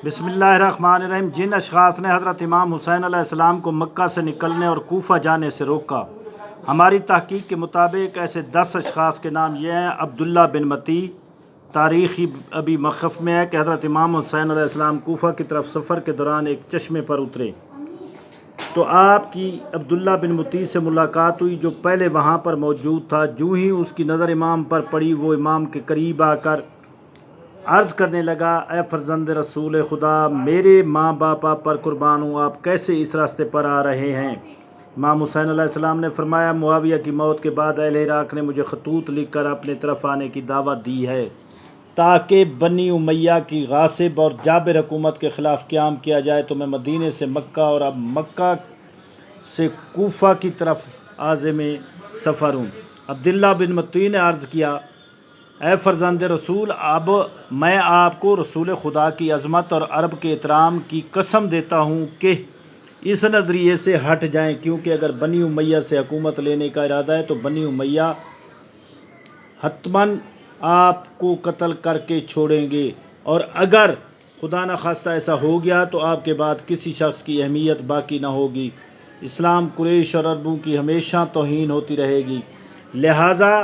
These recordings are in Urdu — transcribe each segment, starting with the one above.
بسم اللہ الرحمن الرحیم۔ جن اشخاص نے حضرت امام حسین علیہ السلام کو مکہ سے نکلنے اور کوفہ جانے سے روکا، ہماری تحقیق کے مطابق ایسے 10 اشخاص کے نام یہ ہیں۔ عبداللہ بن متی، تاریخی ابی مخف میں ہے کہ حضرت امام حسین علیہ السلام کوفہ کی طرف سفر کے دوران ایک چشمے پر اترے تو آپ کی عبداللہ بن متی سے ملاقات ہوئی، جو پہلے وہاں پر موجود تھا۔ جو ہی اس کی نظر امام پر پڑی، وہ امام کے قریب آ کر عرض کرنے لگا: اے فرزند رسول خدا، میرے ماں باپا پر قربان ہوں، آپ کیسے اس راستے پر آ رہے ہیں؟ امام حسین علیہ السلام نے فرمایا: معاویہ کی موت کے بعد اہل عراق نے مجھے خطوط لکھ کر اپنے طرف آنے کی دعوت دی ہے تاکہ بنی امیہ کی غاصب اور جابر حکومت کے خلاف قیام کیا جائے، تو میں مدینے سے مکہ اور اب مکہ سے کوفہ کی طرف عازم سفر ہوں۔ عبداللہ بن متی نے عرض کیا: اے فرزند رسول، اب میں آپ کو رسول خدا کی عظمت اور عرب کے احترام کی قسم دیتا ہوں کہ اس نظریے سے ہٹ جائیں، کیونکہ اگر بنی امیہ سے حکومت لینے کا ارادہ ہے تو بنی امیہ حتماً آپ کو قتل کر کے چھوڑیں گے، اور اگر خدا نخواستہ ایسا ہو گیا تو آپ کے بعد کسی شخص کی اہمیت باقی نہ ہوگی۔ اسلام قریش اور عربوں کی ہمیشہ توہین ہوتی رہے گی، لہٰذا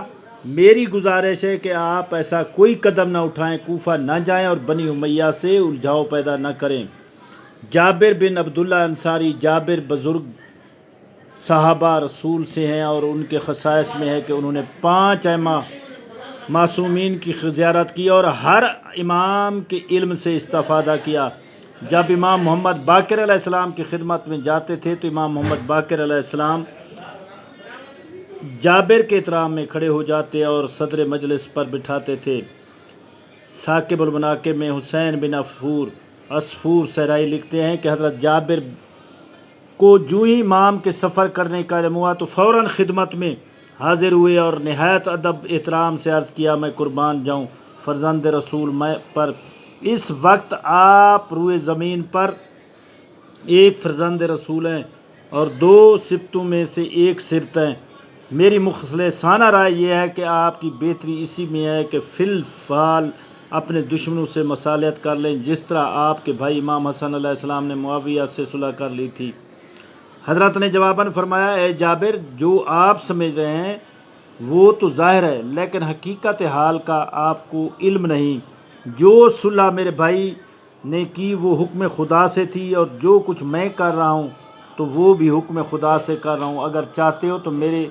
میری گزارش ہے کہ آپ ایسا کوئی قدم نہ اٹھائیں، کوفہ نہ جائیں اور بنی امیہ سے الجھاؤ پیدا نہ کریں۔ جابر بن عبداللہ انصاری: جابر بزرگ صحابہ رسول سے ہیں اور ان کے خصائص میں ہے کہ انہوں نے 5 ائمہ معصومین کی زیارت کی اور ہر امام کے علم سے استفادہ کیا۔ جب امام محمد باقر علیہ السلام کی خدمت میں جاتے تھے تو امام محمد باقر علیہ السلام جابر کے احترام میں کھڑے ہو جاتے اور صدر مجلس پر بٹھاتے تھے۔ ثاقب المناقب میں حسین بن عصفور صحرائی لکھتے ہیں کہ حضرت جابر کو جو ہی امام کے سفر کرنے کا علم ہوا تو فوراً خدمت میں حاضر ہوئے اور نہایت ادب احترام سے عرض کیا: میں قربان جاؤں فرزند رسول پر، اس وقت آپ روئے زمین پر ایک فرزند رسول ہیں اور 2 سبتوں میں سے ایک سبت ہیں۔ میری مخلصانہ رائے یہ ہے کہ آپ کی بہتری اسی میں ہے کہ فی الفعل اپنے دشمنوں سے مصالحت کر لیں، جس طرح آپ کے بھائی امام حسن علیہ السلام نے معاویہ سے صلح کر لی تھی۔ حضرت نے جواباً فرمایا: اے جابر، جو آپ سمجھ رہے ہیں وہ تو ظاہر ہے، لیکن حقیقت حال کا آپ کو علم نہیں۔ جو صلح میرے بھائی نے کی وہ حکم خدا سے تھی، اور جو کچھ میں کر رہا ہوں تو وہ بھی حکم خدا سے کر رہا ہوں۔ اگر چاہتے ہو تو میرے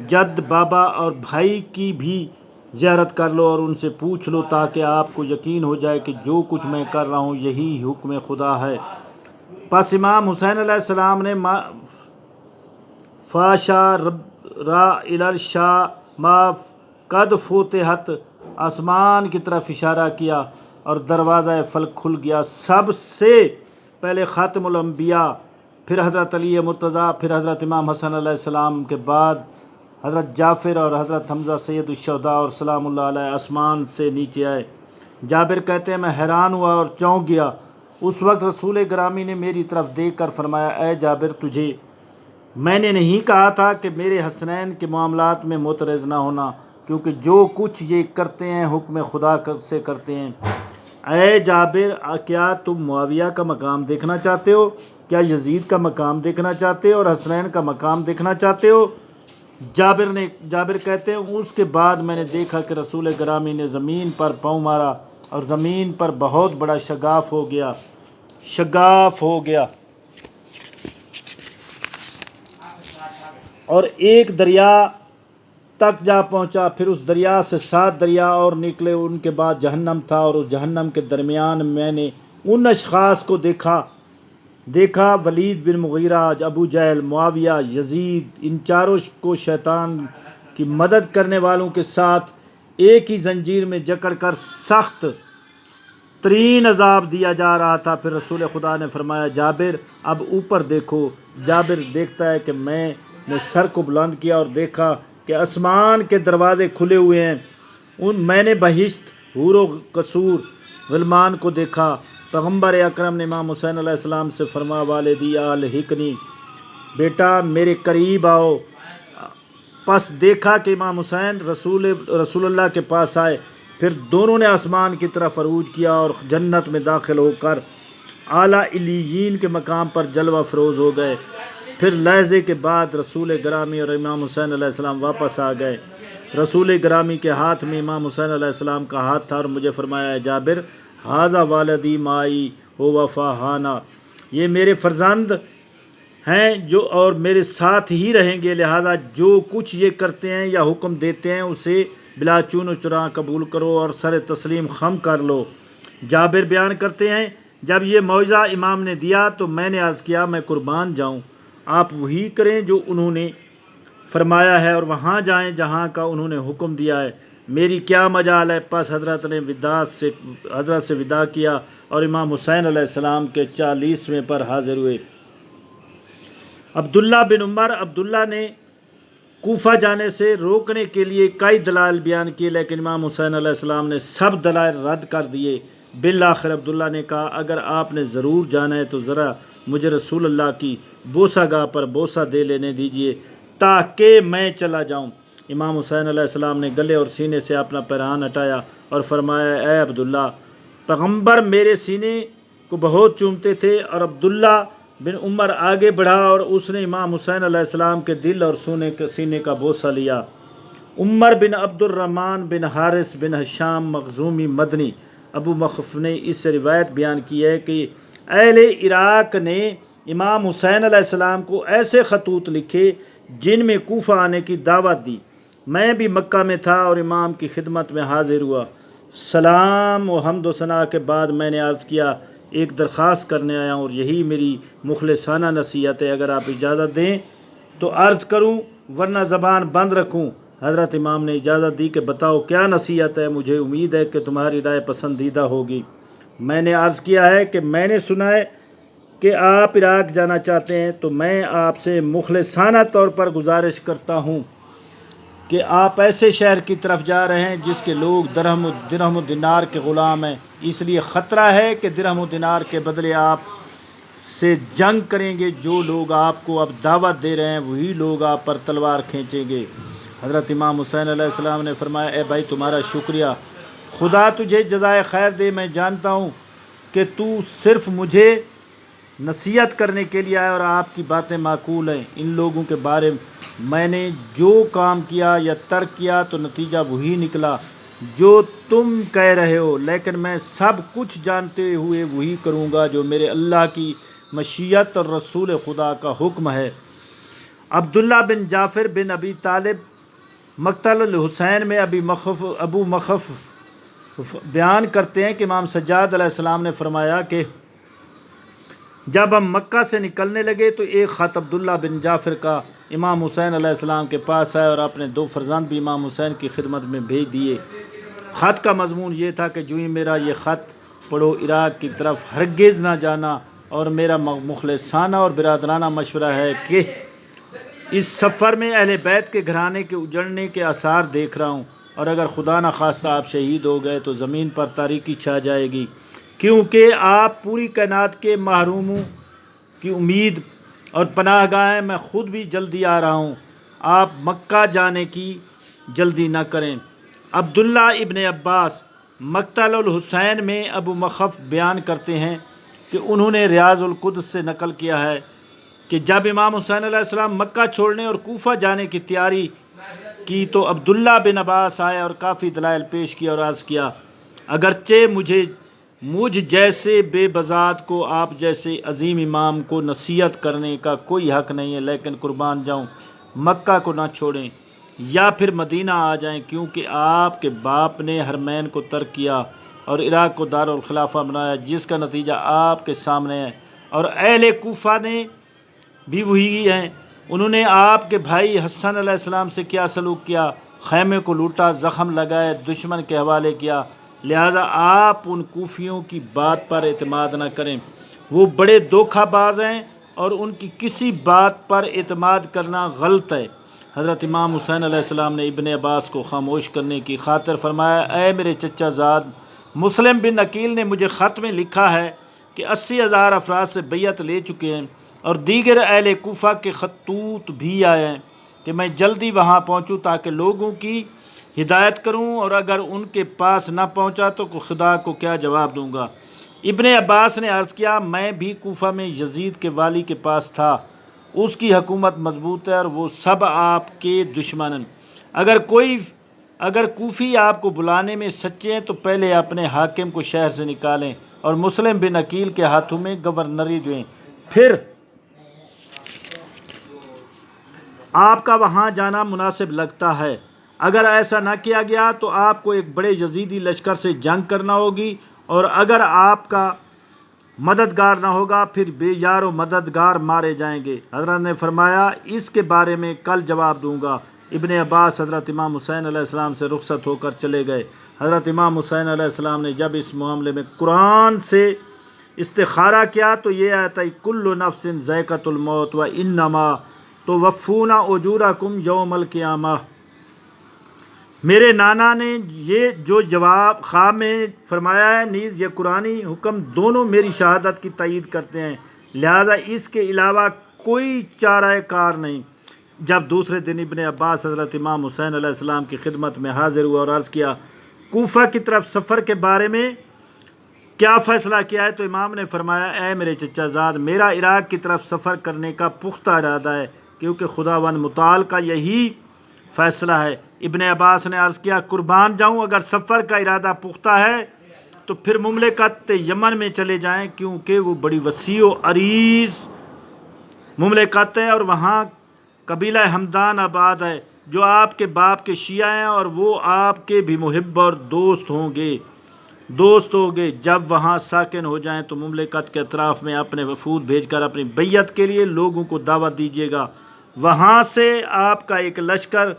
جد بابا اور بھائی کی بھی زیارت کر لو اور ان سے پوچھ لو، تاکہ آپ کو یقین ہو جائے کہ جو کچھ میں کر رہا ہوں یہی حکم خدا ہے۔ پس امام حسین علیہ السلام نے فاشا را الارشا ما قد فتحت، آسمان کی طرف اشارہ کیا اور دروازہ فلک کھل گیا۔ سب سے پہلے خاتم الانبیاء، پھر حضرت علی مرتضیٰ، پھر حضرت امام حسن علیہ السلام کے بعد حضرت جعفر اور حضرت حمزہ سید الشہداء اور سلام اللہ علیہ آسمان سے نیچے آئے۔ جابر کہتے ہیں: میں حیران ہوا اور چونک گیا۔ اس وقت رسول گرامی نے میری طرف دیکھ کر فرمایا: اے جابر، تجھے میں نے نہیں کہا تھا کہ میرے حسنین کے معاملات میں معترض نہ ہونا، کیونکہ جو کچھ یہ کرتے ہیں حکم خدا سے کرتے ہیں۔ اے جابر، کیا تم معاویہ کا مقام دیکھنا چاہتے ہو؟ کیا یزید کا مقام دیکھنا چاہتے ہو اور حسنین کا مقام دیکھنا چاہتے ہو؟ جابر کہتے ہیں: اس کے بعد میں نے دیکھا کہ رسول گرامی نے زمین پر پاؤں مارا اور زمین پر بہت بڑا شگاف ہو گیا اور ایک دریا تک جا پہنچا۔ پھر اس دریا سے 7 دریا اور نکلے، ان کے بعد جہنم تھا، اور اس جہنم کے درمیان میں نے ان اشخاص کو دیکھا: ولید بن مغیرہ، ابو جہل، معاویہ، یزید۔ ان چاروں کو شیطان کی مدد کرنے والوں کے ساتھ ایک ہی زنجیر میں جکڑ کر سخت ترین عذاب دیا جا رہا تھا۔ پھر رسول خدا نے فرمایا: جابر، اب اوپر دیکھو۔ جابر دیکھتا ہے کہ میں نے سر کو بلند کیا اور دیکھا کہ آسمان کے دروازے کھلے ہوئے ہیں۔ میں نے بہشت، حور و قصور، غلمان کو دیکھا۔ پیغمبر اکرم نے امام حسین علیہ السلام سے فرمایا: والدی الحقنی، بیٹا میرے قریب آؤ۔ پس دیکھا کہ امام حسین رسول اللہ کے پاس آئے۔ پھر دونوں نے آسمان کی طرف عروج کیا اور جنت میں داخل ہو کر اعلیٰ علیین کے مقام پر جلوہ افروز ہو گئے۔ پھر لحظے کے بعد رسول گرامی اور امام حسین علیہ السلام واپس آ گئے۔ رسول گرامی کے ہاتھ میں امام حسین علیہ السلام کا ہاتھ تھا اور مجھے فرمایا، اے جابر، ھذا والدی مائی ہو وفاہانہ، یہ میرے فرزند ہیں جو اور میرے ساتھ ہی رہیں گے، لہذا جو کچھ یہ کرتے ہیں یا حکم دیتے ہیں اسے بلا چون و چرا قبول کرو اور سر تسلیم خم کر لو۔ جابر بیان کرتے ہیں، جب یہ معجزہ امام نے دیا تو میں نے عرض کیا، میں قربان جاؤں، آپ وہی کریں جو انہوں نے فرمایا ہے اور وہاں جائیں جہاں کا انہوں نے حکم دیا ہے، میری کیا مجال ہے۔ پس حضرت نے حضرت سے وداع کیا اور امام حسین علیہ السلام کے 40ویں پر حاضر ہوئے۔ عبداللہ بن عبداللہ نے کوفہ جانے سے روکنے کے لیے کئی دلائل بیان کیے، لیکن امام حسین علیہ السلام نے سب دلائل رد کر دیے۔ بالآخر عبداللہ نے کہا، اگر آپ نے ضرور جانا ہے تو ذرا مجھے رسول اللہ کی بوسہ گاہ پر بوسہ دے لینے دیجیے تاکہ میں چلا جاؤں۔ امام حسین علیہ السلام نے گلے اور سینے سے اپنا پیرہن ہٹایا اور فرمایا، اے عبداللہ، پیغمبر میرے سینے کو بہت چومتے تھے۔ اور عبداللہ بن عمر آگے بڑھا اور اس نے امام حسین علیہ السلام کے دل اور سینے کا بوسہ لیا۔ عمر بن عبد الرحمن بن حارث بن ہشام مخزومی مدنی ابو مخف نے اس سے روایت بیان کی ہے کہ اہل عراق نے امام حسین علیہ السلام کو ایسے خطوط لکھے جن میں کوفہ آنے کی دعوت دی۔ میں بھی مکہ میں تھا اور امام کی خدمت میں حاضر ہوا۔ سلام و حمد و ثنا کے بعد میں نے عرض کیا، ایک درخواست کرنے آیا ہوں اور یہی میری مخلصانہ نصیحت ہے، اگر آپ اجازت دیں تو عرض کروں ورنہ زبان بند رکھوں۔ حضرت امام نے اجازت دی کہ بتاؤ کیا نصیحت ہے، مجھے امید ہے کہ تمہاری رائے پسندیدہ ہوگی۔ میں نے عرض کیا ہے کہ میں نے سنا ہے کہ آپ عراق جانا چاہتے ہیں، تو میں آپ سے مخلصانہ طور پر گزارش کرتا ہوں کہ آپ ایسے شہر کی طرف جا رہے ہیں جس کے لوگ درہم و دینار کے غلام ہیں، اس لیے خطرہ ہے کہ درہم و دینار کے بدلے آپ سے جنگ کریں گے۔ جو لوگ آپ کو اب دعوت دے رہے ہیں وہی لوگ آپ پر تلوار کھینچیں گے۔ حضرت امام حسین علیہ السلام نے فرمایا، اے بھائی، تمہارا شکریہ، خدا تجھے جزائے خیر دے۔ میں جانتا ہوں کہ تو صرف مجھے نصیحت کرنے کے لیے آیا اور آپ کی باتیں معقول ہیں۔ ان لوگوں کے بارے میں نے جو کام کیا یا ترک کیا تو نتیجہ وہی نکلا جو تم کہہ رہے ہو، لیکن میں سب کچھ جانتے ہوئے وہی کروں گا جو میرے اللہ کی مشیت اور رسول خدا کا حکم ہے۔ عبداللہ بن جعفر بن ابی طالب مقتل الحسین میں ابو مخف بیان کرتے ہیں کہ امام سجاد علیہ السلام نے فرمایا کہ جب ہم مکہ سے نکلنے لگے تو ایک خط عبداللہ بن جعفر کا امام حسین علیہ السلام کے پاس آیا اور اپنے 2 فرزند بھی امام حسین کی خدمت میں بھیج دیے۔ خط کا مضمون یہ تھا کہ جو ہی میرا یہ خط پڑھو، عراق کی طرف ہرگز نہ جانا، اور میرا مخلصانہ اور برادرانہ مشورہ ہے کہ اس سفر میں اہل بیت کے گھرانے کے اجڑنے کے آثار دیکھ رہا ہوں، اور اگر خدا نہ خواستہ آپ شہید ہو گئے تو زمین پر تاریکی چھا جائے گی، کیونکہ آپ پوری کائنات کے محروموں کی امید اور پناہ گاہ ہیں۔ میں خود بھی جلدی آ رہا ہوں، آپ مکہ جانے کی جلدی نہ کریں۔ عبداللہ ابن عباس مقتل الحسین میں ابو مخف بیان کرتے ہیں کہ انہوں نے ریاض القدس سے نقل کیا ہے کہ جب امام حسین علیہ السلام مکہ چھوڑنے اور کوفہ جانے کی تیاری کی تو عبداللہ بن عباس آئے اور کافی دلائل پیش کیا اور عرض کیا، اگرچہ مجھ جیسے بے بزاد کو آپ جیسے عظیم امام کو نصیحت کرنے کا کوئی حق نہیں ہے، لیکن قربان جاؤں مکہ کو نہ چھوڑیں یا پھر مدینہ آ جائیں، کیونکہ آپ کے باپ نے حرمین کو ترک کیا اور عراق کو دارالخلافہ بنایا، جس کا نتیجہ آپ کے سامنے ہے، اور اہل کوفہ نے بھی وہی ہیں۔ انہوں نے آپ کے بھائی حسن علیہ السلام سے کیا سلوک کیا، خیمے کو لوٹا، زخم لگائے، دشمن کے حوالے کیا، لہذا آپ ان کوفیوں کی بات پر اعتماد نہ کریں، وہ بڑے دھوکہ باز ہیں اور ان کی کسی بات پر اعتماد کرنا غلط ہے۔ حضرت امام حسین علیہ السلام نے ابن عباس کو خاموش کرنے کی خاطر فرمایا، اے میرے چچا زاد، مسلم بن عقیل نے مجھے خط میں لکھا ہے کہ 80,000 افراد سے بیعت لے چکے ہیں، اور دیگر اہل کوفہ کے خطوط بھی آئے ہیں کہ میں جلدی وہاں پہنچوں تاکہ لوگوں کی ہدایت کروں، اور اگر ان کے پاس نہ پہنچا تو خدا کو کیا جواب دوں گا؟ ابن عباس نے عرض کیا، میں بھی کوفہ میں یزید کے والی کے پاس تھا، اس کی حکومت مضبوط ہے اور وہ سب آپ کے دشمن ہیں۔ اگر کوفی آپ کو بلانے میں سچے ہیں تو پہلے اپنے حاکم کو شہر سے نکالیں اور مسلم بن عقیل کے ہاتھوں میں گورنری دیں، پھر آپ کا وہاں جانا مناسب لگتا ہے۔ اگر ایسا نہ کیا گیا تو آپ کو ایک بڑے یزیدی لشکر سے جنگ کرنا ہوگی، اور اگر آپ کا مددگار نہ ہوگا پھر بے یار و مددگار مارے جائیں گے۔ حضرت نے فرمایا، اس کے بارے میں کل جواب دوں گا۔ ابن عباس حضرت امام حسین علیہ السلام سے رخصت ہو کر چلے گئے۔ حضرت امام حسین علیہ السلام نے جب اس معاملے میں قرآن سے استخارہ کیا تو یہ آیت آئی، کل نفس ذائقۃ الموت وانما توفون اجورکم یوم القیامہ۔ میرے نانا نے یہ جو جواب خواب میں فرمایا ہے، نیز یہ قرآنی حکم دونوں میری شہادت کی تائید کرتے ہیں، لہذا اس کے علاوہ کوئی چارہ کار نہیں۔ جب دوسرے دن ابن عباس حضرت امام حسین علیہ السلام کی خدمت میں حاضر ہوا اور عرض کیا، کوفہ کی طرف سفر کے بارے میں کیا فیصلہ کیا ہے؟ تو امام نے فرمایا، اے میرے چچا زاد، میرا عراق کی طرف سفر کرنے کا پختہ ارادہ ہے، کیونکہ خداوند متعال کا یہی فیصلہ ہے۔ ابن عباس نے عرض کیا، قربان جاؤں، اگر سفر کا ارادہ پختہ ہے تو پھر مملکت یمن میں چلے جائیں، کیونکہ وہ بڑی وسیع و عریض مملکت ہے اور وہاں قبیلہ ہمدان آباد ہے، جو آپ کے باپ کے شیعہ ہیں، اور وہ آپ کے بھی محب اور دوست ہوں گے۔ جب وہاں ساکن ہو جائیں تو مملکت کے اطراف میں اپنے وفود بھیج کر اپنی بیعت کے لیے لوگوں کو دعوت دیجیے گا، وہاں سے آپ کا ایک لشکر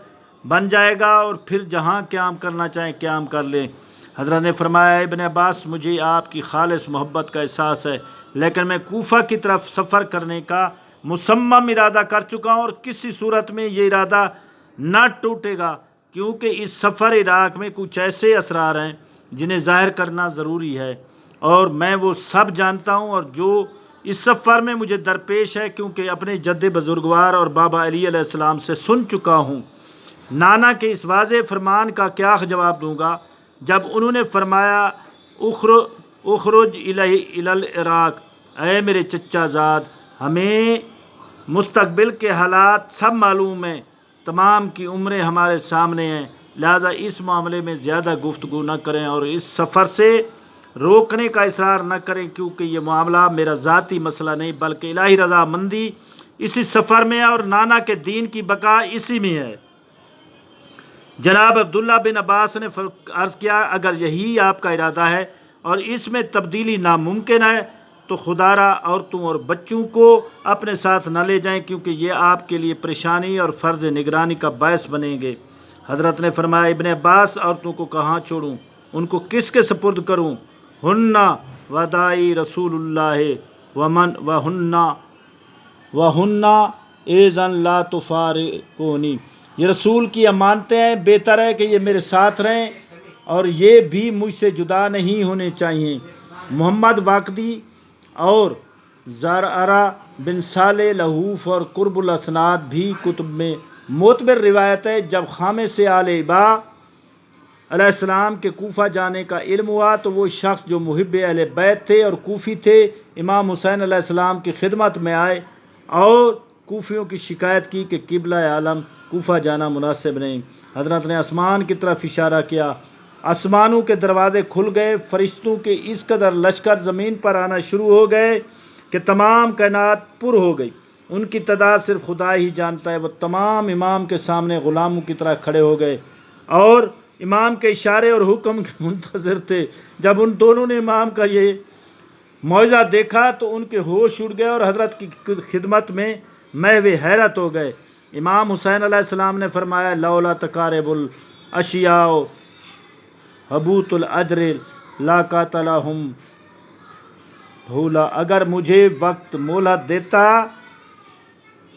بن جائے گا اور پھر جہاں قیام کرنا چاہیں قیام کر لیں۔ حضرت نے فرمایا، ابن عباس، مجھے آپ کی خالص محبت کا احساس ہے، لیکن میں کوفہ کی طرف سفر کرنے کا مصمم ارادہ کر چکا ہوں، اور کسی صورت میں یہ ارادہ نہ ٹوٹے گا، کیونکہ اس سفر عراق میں کچھ ایسے اسرار ہیں جنہیں ظاہر کرنا ضروری ہے، اور میں وہ سب جانتا ہوں، اور جو اس سفر میں مجھے درپیش ہے، کیونکہ اپنے جد بزرگوار اور بابا علی علیہ السلام سے سن چکا ہوں۔ نانا کے اس واضح فرمان کا کیا جواب دوں گا؟ جب انہوں نے فرمایا، اخرج الی العراق، اے میرے چچا زاد، ہمیں مستقبل کے حالات سب معلوم ہیں، تمام کی عمریں ہمارے سامنے ہیں، لہذا اس معاملے میں زیادہ گفتگو نہ کریں اور اس سفر سے روکنے کا اصرار نہ کریں، کیونکہ یہ معاملہ میرا ذاتی مسئلہ نہیں بلکہ الہی رضامندی اسی سفر میں ہے، اور نانا کے دین کی بقا اسی میں ہے۔ جناب عبداللہ بن عباس نے عرض کیا، اگر یہی آپ کا ارادہ ہے اور اس میں تبدیلی ناممکن ہے تو خدارا عورتوں اور بچوں کو اپنے ساتھ نہ لے جائیں، کیونکہ یہ آپ کے لیے پریشانی اور فرض نگرانی کا باعث بنیں گے۔ حضرت نے فرمایا، ابن عباس، عورتوں کو کہاں چھوڑوں؟ ان کو کس کے سپرد کروں؟ ہن ودائی رسول اللہ وہن ایذن لا تفارقونی، یہ رسول کی امانتیں ہیں، بہتر ہے کہ یہ میرے ساتھ رہیں اور یہ بھی مجھ سے جدا نہیں ہونے چاہیے۔ محمد واقدی اور زرارہ بن صالح لہوف اور قرب الاسناد بھی کتب میں معتبر روایت ہے، جب خامس آل ابا علیہ السلام کے کوفہ جانے کا علم ہوا تو وہ شخص جو محب اہل بیت تھے اور کوفی تھے، امام حسین علیہ السلام کی خدمت میں آئے اور کوفیوں کی شکایت کی کہ قبلہ عالم کوفہ جانا مناسب نہیں۔ حضرت نے آسمان کی طرف اشارہ کیا، آسمانوں کے دروازے کھل گئے، فرشتوں کے اس قدر لشکر زمین پر آنا شروع ہو گئے کہ تمام کائنات پر ہو گئی۔ ان کی تعداد صرف خدا ہی جانتا ہے۔ وہ تمام امام کے سامنے غلاموں کی طرح کھڑے ہو گئے اور امام کے اشارے اور حکم کے منتظر تھے۔ جب ان دونوں نے امام کا یہ معجزہ دیکھا تو ان کے ہوش اڑ گئے اور حضرت کی خدمت میں محو حیرت ہو گئے۔ امام حسین علیہ السلام نے فرمایا، لولا تقارب الاشیاء حبوط الاجر لا قاتلہم بھولا، اگر مجھے وقت مہلت دیتا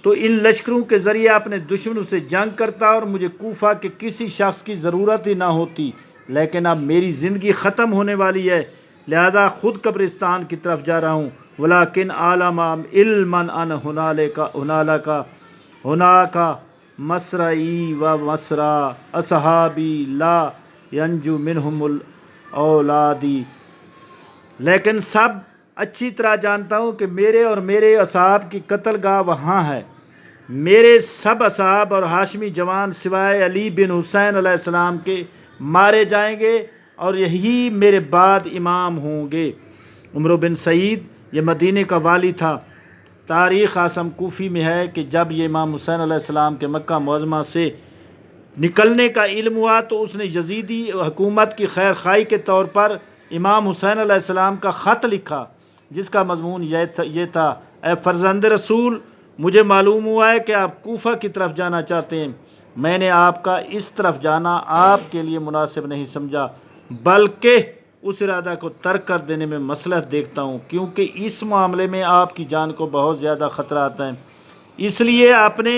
تو ان لشکروں کے ذریعے اپنے دشمنوں سے جنگ کرتا اور مجھے کوفہ کے کسی شخص کی ضرورت ہی نہ ہوتی، لیکن اب میری زندگی ختم ہونے والی ہے، لہذا خود قبرستان کی طرف جا رہا ہوں۔ ولیکن عالم علما ان ہنالک مسرعی و مسرع اصحابی لا ینجو منہم الاولادی، لیکن سب اچھی طرح جانتا ہوں کہ میرے اور میرے اصحاب کی قتل گاہ وہاں ہے۔ میرے سب اصحاب اور ہاشمی جوان سوائے علی بن حسین علیہ السلام کے مارے جائیں گے اور یہی میرے بعد امام ہوں گے۔ عمر بن سعید یہ مدینے کا والی تھا۔ تاریخ عاصم کوفی میں ہے کہ جب یہ امام حسین علیہ السلام کے مکہ معظمہ سے نکلنے کا علم ہوا تو اس نے یزیدی حکومت کی خیر خواہی کے طور پر امام حسین علیہ السلام کا خط لکھا، جس کا مضمون یہ تھا: اے فرزند رسول، مجھے معلوم ہوا ہے کہ آپ کوفہ کی طرف جانا چاہتے ہیں۔ میں نے آپ کا اس طرف جانا آپ کے لیے مناسب نہیں سمجھا، بلکہ اس ارادہ کو ترک کر دینے میں مصلحت دیکھتا ہوں، کیونکہ اس معاملے میں آپ کی جان کو بہت زیادہ خطرات ہیں۔ اس لیے اپنے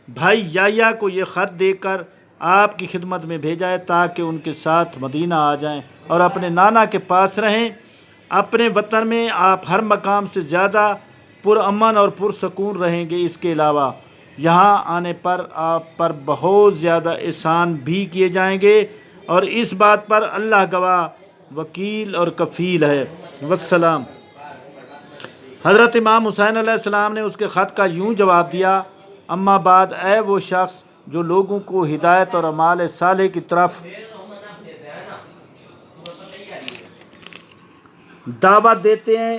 بھائی یحییٰ کو یہ خط دے کر آپ کی خدمت میں بھیجا ہے تاکہ ان کے ساتھ مدینہ آ جائیں اور اپنے نانا کے پاس رہیں۔ اپنے وطن میں آپ ہر مقام سے زیادہ پرامن اور پرسکون رہیں گے۔ اس کے علاوہ یہاں آنے پر آپ پر بہت زیادہ احسان بھی کیے جائیں گے، اور اس بات پر اللہ گواہ، وکیل اور کفیل ہے۔ والسلام۔ حضرت امام حسین علیہ السلام نے اس کے خط کا یوں جواب دیا: اما بعد، اے وہ شخص جو لوگوں کو ہدایت اور اعمال صالح کی طرف دعوت دیتے ہیں،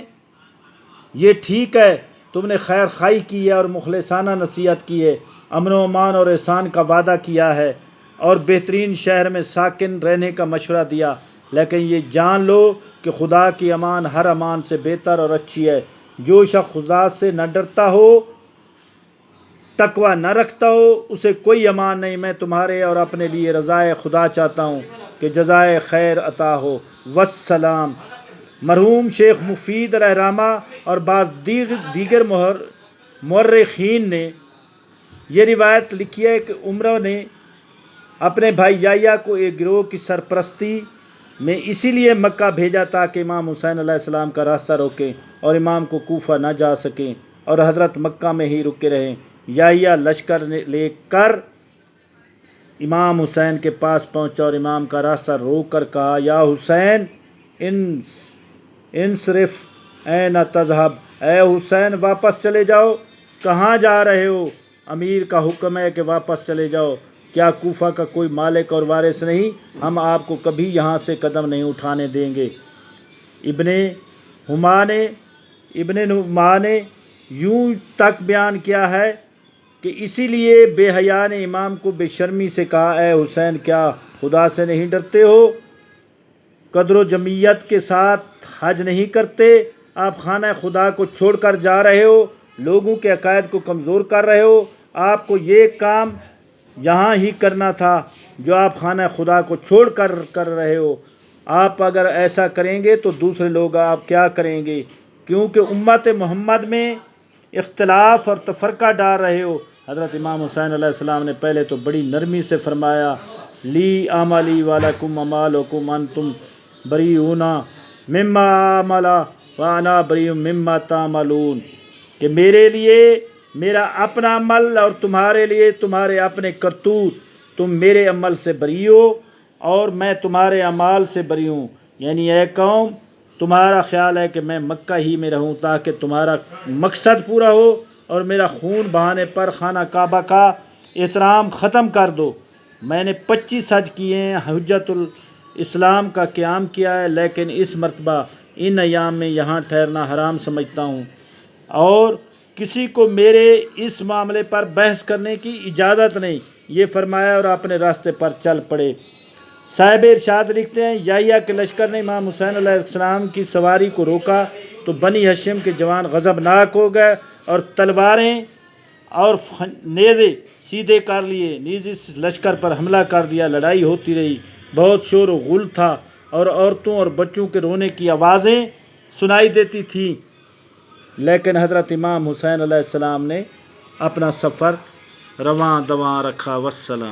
یہ ٹھیک ہے، تم نے خیر خواہی کی ہے اور مخلصانہ نصیحت کی ہے، امن و امان اور احسان کا وعدہ کیا ہے اور بہترین شہر میں ساکن رہنے کا مشورہ دیا، لیکن یہ جان لو کہ خدا کی امان ہر امان سے بہتر اور اچھی ہے۔ جو شخص خدا سے نہ ڈرتا ہو، تقوی نہ رکھتا ہو، اسے کوئی امان نہیں۔ میں تمہارے اور اپنے لیے رضائے خدا چاہتا ہوں کہ جزائے خیر عطا ہو۔ والسلام۔ مرحوم شیخ مفید علیہ رحمہ اور بعض دیگر مورخین نے یہ روایت لکھی ہے کہ عمر نے اپنے بھائی یحییٰ کو ایک گروہ کی سرپرستی میں اسی لیے مکہ بھیجا تاکہ امام حسین علیہ السلام کا راستہ روکیں اور امام کو کوفہ نہ جا سکیں اور حضرت مکہ میں ہی رکے رہیں۔ یحییٰ لشکر لے کر امام حسین کے پاس پہنچا اور امام کا راستہ روک کر کہا: یا حسین، انصرف این تذہب، اے حسین واپس چلے جاؤ، کہاں جا رہے ہو؟ امیر کا حکم ہے کہ واپس چلے جاؤ۔ کیا کوفہ کا کوئی مالک اور وارث نہیں؟ ہم آپ کو کبھی یہاں سے قدم نہیں اٹھانے دیں گے۔ ابن نعمان نے یوں تک بیان کیا ہے کہ اسی لیے بے حیا نے امام کو بے شرمی سے کہا: اے حسین، کیا خدا سے نہیں ڈرتے ہو؟ قدر و جمعیت کے ساتھ حج نہیں کرتے؟ آپ خانہ خدا کو چھوڑ کر جا رہے ہو، لوگوں کے عقائد کو کمزور کر رہے ہو۔ آپ کو یہ کام یہاں ہی کرنا تھا جو آپ خانہ خدا کو چھوڑ کر رہے ہو۔ آپ اگر ایسا کریں گے تو دوسرے لوگ آپ کیا کریں گے؟ کیونکہ امت محمد میں اختلاف اور تفرقہ ڈال رہے ہو۔ حضرت امام حسین علیہ السلام نے پہلے تو بڑی نرمی سے فرمایا: لی عملی ولکم اعمالکم انتم بریئون مما اعمل وانا بریء مما تعملون، کہ میرے لیے میرا اپنا عمل اور تمہارے لیے تمہارے اپنے کرتوت، تم میرے عمل سے بری ہو اور میں تمہارے اعمال سے بری ہوں۔ یعنی اے قوم، تمہارا خیال ہے کہ میں مکہ ہی میں رہوں تاکہ تمہارا مقصد پورا ہو اور میرا خون بہانے پر خانہ کعبہ کا احترام ختم کر دو۔ میں نے 25 حج کیے ہیں، حجۃ الاسلام کا قیام کیا ہے، لیکن اس مرتبہ ان ایام میں یہاں ٹھہرنا حرام سمجھتا ہوں اور کسی کو میرے اس معاملے پر بحث کرنے کی اجازت نہیں۔ یہ فرمایا اور اپنے راستے پر چل پڑے۔ صاحب ارشاد لکھتے ہیں: یحییٰ کے لشکر نے امام حسین علیہ السلام کی سواری کو روکا تو بنی ہاشم کے جوان غضبناک ہو گئے اور تلواریں اور نیزے سیدھے کر لیے، نیز اس لشکر پر حملہ کر دیا۔ لڑائی ہوتی رہی، بہت شور و غل تھا اور عورتوں اور بچوں کے رونے کی آوازیں سنائی دیتی تھیں، لیکن حضرت امام حسین علیہ السلام نے اپنا سفر رواں دواں رکھا۔ والسلام۔